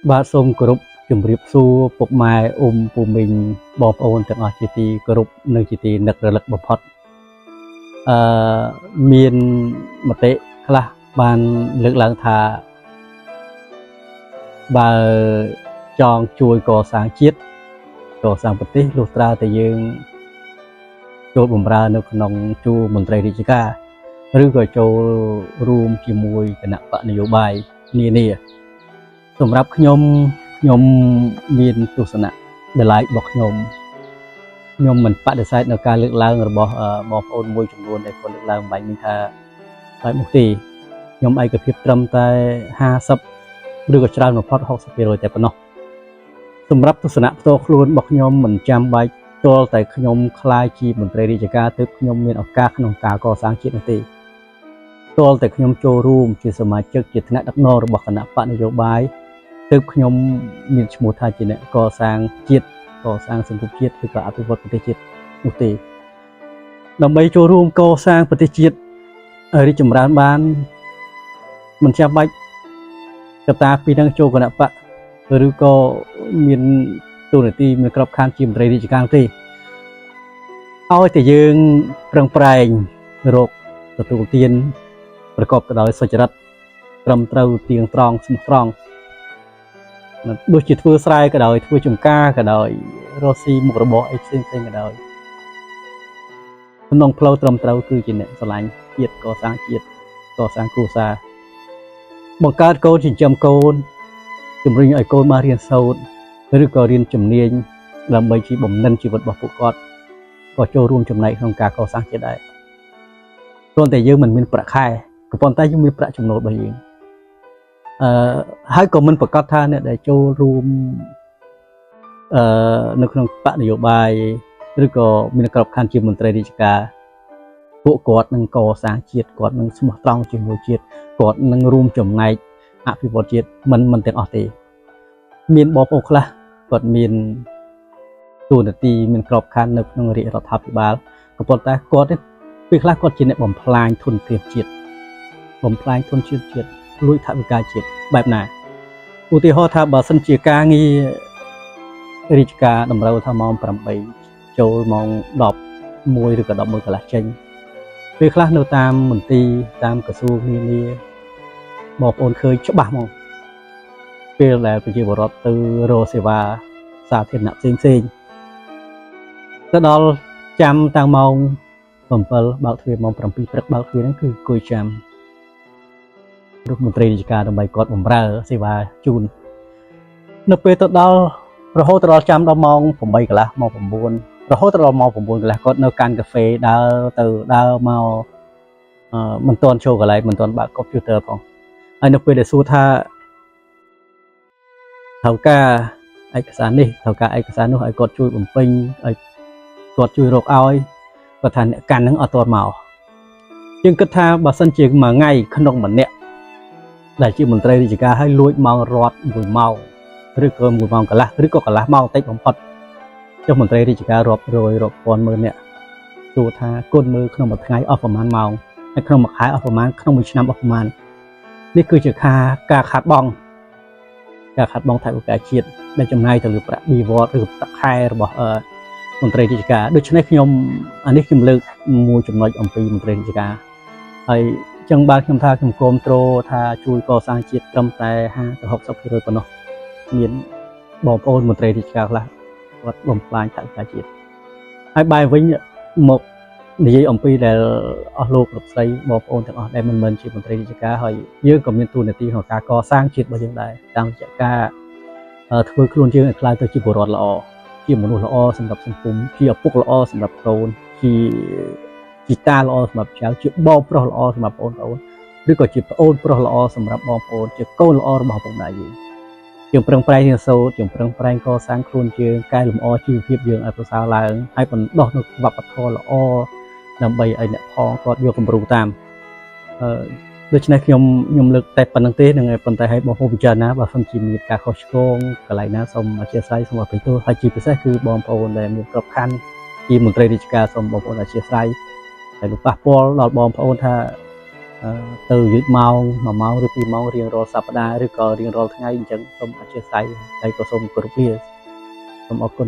បាទសូមគោរពជំរាបសួរពុកម៉ែអ៊ុំពូមីងបងប្អូនទាំងអស់ជាទីគោរពនិងជាទីនឹករលឹកបំផុតអឺមានមតិខ្លះបានលើកឡើងថាបើចង់ជួយកសាងជាតិកសាងប្រទេសលុះត្រាតែយើងចូលបម្រើនៅក្នុងជួរមន្ត្រីរាជការឬក៏ចូលរួមជាមួយគណៈបកនយោបាយនានាសម្រាប់ខ្ញុំមានទស្សនៈដលៃរបស់ខ្ញុំមិនបដិសេធនៅការលើកឡើងរបស់បងប្អូនមួយចំនួនដែលគាត់លើកឡើងបាញ់នេះថាបែបនោះទេខ្ញុំឯកភាពត្រឹមតែ50ឬក៏ច្រើនបំផុត 60% តែប៉ុណ្ណោះសម្រាប់ទស្សនៈផ្ទាល់ខ្លួនរបស់ខ្ញុំមិនចាំបាច់ទាល់តែខ្ញុំក្លាយជាមន្ត្រីរាជការទើបខ្ញុំមានឱកាសក្នុងការកសាងជាតិនោះទេទាល់តែខ្ញុំចូលរួមជាសមាជិកជាថ្នាក់ដឹកនាំរបស់គណៈបកនយោបាយទើបខ្ញុំមានឈ្មោះថាជាអ្នកកសាងជាតិកសាងសង្គមជាតិឬក៏អភិវឌ្ឍប្រទេសជាតិនោះទេដើម្បីចូលរួមកសាងប្រទេសជាតិរីកចម្រើនបានមិនចាំបាច់កត្តាពីរនឹងចូលគណៈបកឬក៏មានទូនាទីមានក្របខ័ណ្ឌជាមន្ត្រីរាជការទេឲ្យតែយើងប្រឹងប្រែងរកទទួលទានប្រកបទៅដោយសុចរិតត្រឹមត្រូវទៀងត្រង់ស្មោះត្រង់ដូចជាធ្វើស្រែក៏ដោយធ្វើចម្ការក៏ដោយរកស៊ីមុខរបរអីផ្សេងក៏ដោយក្នុងផ្លូវត្រឹមត្រូវគឺជាអ្នកស្រឡាញ់ជាតិកសាងជាតិកសាងគ្រួសារបង្កើតកូនចិញ្ចឹមកូនជំរុញឲ្យកូនបានរៀនសូត្រឬក៏រៀនជំនាញដើម្បីជាបំណិនជីវិតរបស់ពួកគាត់ក៏ចូលរួមចំណែកក្នុងការកសាងជាតិដែរគ្រាន់តែយើងមិនមានប្រាក់ខែក៏ប៉ុន្តែយើងមានប្រាក់ចំណូលរបស់យើងហើយក៏មិនប្រកាសថាអ្នកដែលចូលរួមនៅក្នុងបកនយោបាយឬក៏មានក្របខ័ណ្ឌជាមន្ត្រីរាជការពួកគាត់នឹងកសាងជាតិគាត់នឹងស្មោះត្រង់ជាមួយជាតិគាត់នឹងរួមចំណែកអភិវឌ្ឍជាតិមិនទាំងអស់ទេមានបងប្អូនខ្លះគាត់មានទូនាទីមានក្របខ័ណ្ឌនៅក្នុងរាជរដ្ឋាភិបាលក៏ប៉ុន្តែគាត់ពេលខ្លះគាត់ជាអ្នកបំផ្លាញធនធានជាតិបំផ្លាញធនធានជាតិលួចថវិកាជាតិបែបណាឧទាហរណ៍ថាបើសិនជាការងាររាជការតម្រូវថាម៉ោង8ចូលម៉ោង11ឬក៏11កន្លះចេញពេលខ្លះនៅតាមមន្ទីរតាមក្រសួងនានាបងប្អូនឃើញច្បាស់ហ្មងពេលដែលប្រជាពលរដ្ឋទៅរកសេវាសាធារណៈផ្សេងទៅដល់ចាំតាំងម៉ោង7បើកទ្វារម៉ោង7ព្រឹកបើកទ្វារហ្នឹងគឺអង្គុយចាំរដ្ឋមន្ត្រីរាជការដើម្បីគាត់បម្រើសេវាជូននៅពេលទៅដល់រហូតដល់ចាំដល់ម៉ោង8កន្លះម៉ោង9រហូតដល់ម៉ោង9កន្លះគាត់នៅកាន់កាហ្វេដើរទៅដើរមកមិនទាន់ចូលកន្លែងមិនទាន់បើកកុំព្យូទ័រផងហើយនៅពេលដែលសួរថាត្រូវការឯកសារនេះត្រូវការឯកសារនោះឲ្យគាត់ជួយបំពេញឲ្យគាត់ជួយរកឲ្យគាត់ថាអ្នកកាន់នឹងអត់ទាន់មកយើងគិតថាបើសិនជាមួយថ្ងៃក្នុងម្នាក់ដែលជាមន្ត្រីរាជការឲ្យលួចម៉ោងរត់1ម៉ោងឬក៏1ម៉ោងកន្លះឬក៏កន្លះម៉ោងតិចបំផុតចុះមន្ត្រីរាជការរាប់រយរាប់ពាន់ម៉ឺននាក់ទោះថាគុណមើលក្នុងមួយថ្ងៃអស់ប្រហែលម៉ោងហើយក្នុងមួយខែអស់ប្រហែលក្នុងមួយឆ្នាំអស់ប្រហែលនេះគឺជាការខាតបង់ថវិកាជាតិដែលចំណាយទៅលើប្រាក់បៀវត្សឬប្រាក់ខែរបស់មន្ត្រីរាជការដូច្នេះខ្ញុំអានេះខ្ញុំលើកមួយចំណុចអំពីមន្ត្រីរាជការហើយចឹងបាទខ្ញុំថាខ្ញុំគ្រប់គ្រងថាជួយកសាងជាតិត្រឹមតែ50ទៅ60%ប៉ុណ្ណោះមានបងប្អូនមន្ត្រីរាជការខ្លះគាត់បំផ្លាញថវិកាជាតិហើយបែរវិញមកនិយាយអំពីដែលអស់លោកលោកស្រីបងប្អូនទាំងអស់ដែលមិនមែនជាមន្ត្រីរាជការហើយយើងក៏មានទូនាទីក្នុងការកសាងជាតិរបស់យើងដែរតាមរយៈការធ្វើខ្លួនយើងឲ្យក្លាយទៅជាពលរដ្ឋល្អជាមនុស្សល្អសម្រាប់សង្គមជាឪពុកល្អសម្រាប់កូនជាតាល្អសម្រាប់ចៅជាបងប្រុសល្អសម្រាប់បងប្អូនឬក៏ជាប្អូនប្រុសល្អសម្រាប់បងប្អូនជាកូនល្អរបស់ឪពុកម្ដាយយើងប្រឹងប្រែងរៀនសូត្រយើងប្រឹងប្រែងកសាងខ្លួនយើងកែលម្អជីវភាពយើងឲ្យប្រសើរឡើងហើយបណ្ដុះនូវវប្បធម៌ល្អដើម្បីឲ្យអ្នកផងគាត់យកគំរូតាមដូច្នេះខ្ញុំលើកតែប៉ុណ្្នឹងទេនឹងប៉ុន្តែឲ្យបងប្អូនពិចារណាបើសិនជាមានការខុសឆ្គងកន្លែងណាសូមអធិស្ឋានសូមអភ័យទោសហើយជាពិសេសគឺបងប្អូនដែលមានក្របខ័ណ្ឌជាមន្ត្រីរាជការសូមបងប្អូនអធិស្ឋានហើយលោកប៉ះពាល់ដល់បងប្អូនថា từ dưới màu rồiពីម៉ោងរៀងរាល់សប្តាហ៍ឬក៏រៀងរាល់ថ្ងៃអញ្ចឹងសូមអធិស្ឋានហើយក៏សូមគោរពលាសូមអរគុណ